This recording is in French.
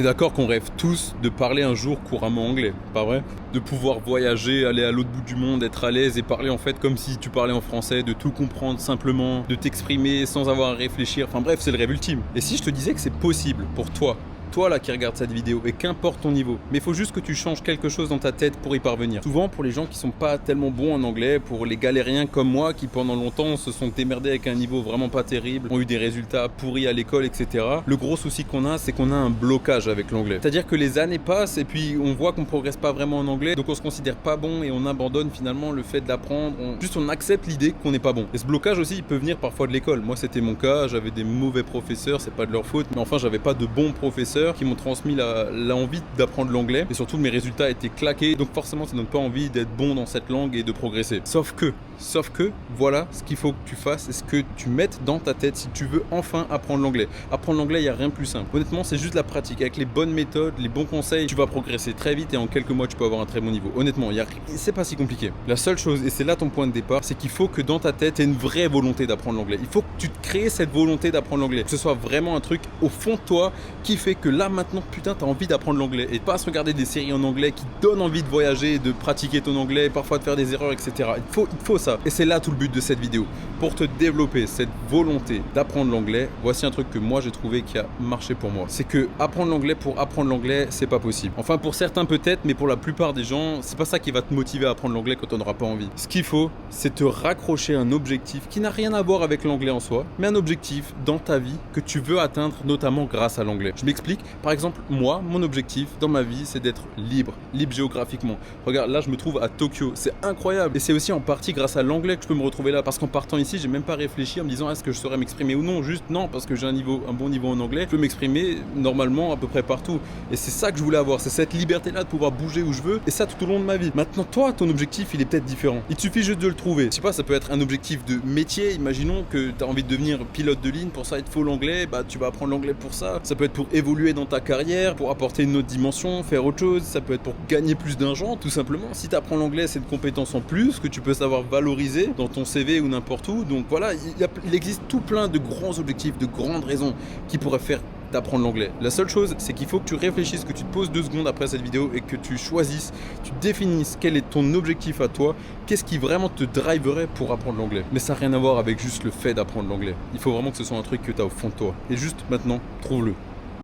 est d'accord qu'on rêve tous de parler un jour couramment anglais, pas vrai? De pouvoir voyager, aller à l'autre bout du monde, être à l'aise et parler en fait comme si tu parlais en français, de tout comprendre simplement, de t'exprimer sans avoir à réfléchir, enfin bref, c'est le rêve ultime. Et si je te disais que c'est possible pour toi là qui regarde cette vidéo, et qu'importe ton niveau, mais il faut juste que tu changes quelque chose dans ta tête pour y parvenir. Souvent pour les gens qui sont pas tellement bons en anglais, pour les galériens comme moi qui pendant longtemps se sont démerdés avec un niveau vraiment pas terrible, ont eu des résultats pourris à l'école, etc. Le gros souci qu'on a, c'est qu'on a un blocage avec l'anglais. C'est-à-dire que les années passent et puis on voit qu'on progresse pas vraiment en anglais, donc on se considère pas bon et on abandonne finalement le fait d'apprendre. On accepte l'idée qu'on n'est pas bon. Et ce blocage aussi, il peut venir parfois de l'école. Moi c'était mon cas, j'avais des mauvais professeurs, c'est pas de leur faute, mais enfin j'avais pas de bons professeurs qui m'ont transmis l'envie d'apprendre l'anglais et surtout mes résultats étaient claqués, donc forcément ça donne pas envie d'être bon dans cette langue et de progresser. Sauf que voilà ce qu'il faut que tu fasses et ce que tu mettes dans ta tête si tu veux enfin apprendre l'anglais. Apprendre l'anglais, il n'y a rien de plus simple. Honnêtement, c'est juste la pratique. Avec les bonnes méthodes, les bons conseils, tu vas progresser très vite et en quelques mois tu peux avoir un très bon niveau. Honnêtement, c'est pas si compliqué. La seule chose, et c'est là ton point de départ, c'est qu'il faut que dans ta tête tu aies une vraie volonté d'apprendre l'anglais. Il faut que tu te crées cette volonté d'apprendre l'anglais, que ce soit vraiment un truc au fond de toi qui fait que là maintenant putain t'as envie d'apprendre l'anglais et pas se regarder des séries en anglais qui donnent envie de voyager, de pratiquer ton anglais, parfois de faire des erreurs, etc. Il faut ça. Et c'est là tout le but de cette vidéo. Pour te développer cette volonté d'apprendre l'anglais, voici un truc que moi j'ai trouvé qui a marché pour moi. C'est que apprendre l'anglais pour apprendre l'anglais, c'est pas possible. Enfin pour certains peut-être, mais pour la plupart des gens, c'est pas ça qui va te motiver à apprendre l'anglais quand on n'aura pas envie. Ce qu'il faut, c'est te raccrocher à un objectif qui n'a rien à voir avec l'anglais en soi, mais un objectif dans ta vie que tu veux atteindre notamment grâce à l'anglais. Je m'explique. Par exemple, moi, mon objectif dans ma vie, c'est d'être libre géographiquement. Regarde, là, je me trouve à Tokyo. C'est incroyable. Et c'est aussi en partie grâce à l'anglais que je peux me retrouver là. Parce qu'en partant ici, j'ai même pas réfléchi en me disant est-ce que je saurais m'exprimer ou non. Juste non, parce que j'ai un bon niveau en anglais. Je peux m'exprimer normalement à peu près partout. Et c'est ça que je voulais avoir. C'est cette liberté-là de pouvoir bouger où je veux. Et ça tout au long de ma vie. Maintenant, toi, ton objectif, il est peut-être différent. Il te suffit juste de le trouver. Je sais pas, ça peut être un objectif de métier. Imaginons que tu as envie de devenir pilote de ligne. Pour ça, il te faut l'anglais. Bah, tu vas apprendre l'anglais pour ça. Ça peut être pour évoluer dans ta carrière, pour apporter une autre dimension, faire autre chose. Ça peut être pour gagner plus d'argent, tout simplement. Si tu apprends l'anglais, c'est une compétence en plus que tu peux savoir valoriser dans ton CV ou n'importe où. Donc voilà, il existe tout plein de grands objectifs, de grandes raisons qui pourraient faire d'apprendre l'anglais. La seule chose, c'est qu'il faut que tu réfléchisses, que tu te poses 2 secondes après cette vidéo et que tu choisisses, tu définisses quel est ton objectif à toi, qu'est-ce qui vraiment te driverait pour apprendre l'anglais. Mais ça n'a rien à voir avec juste le fait d'apprendre l'anglais. Il faut vraiment que ce soit un truc que tu as au fond de toi. Et juste maintenant, trouve-le.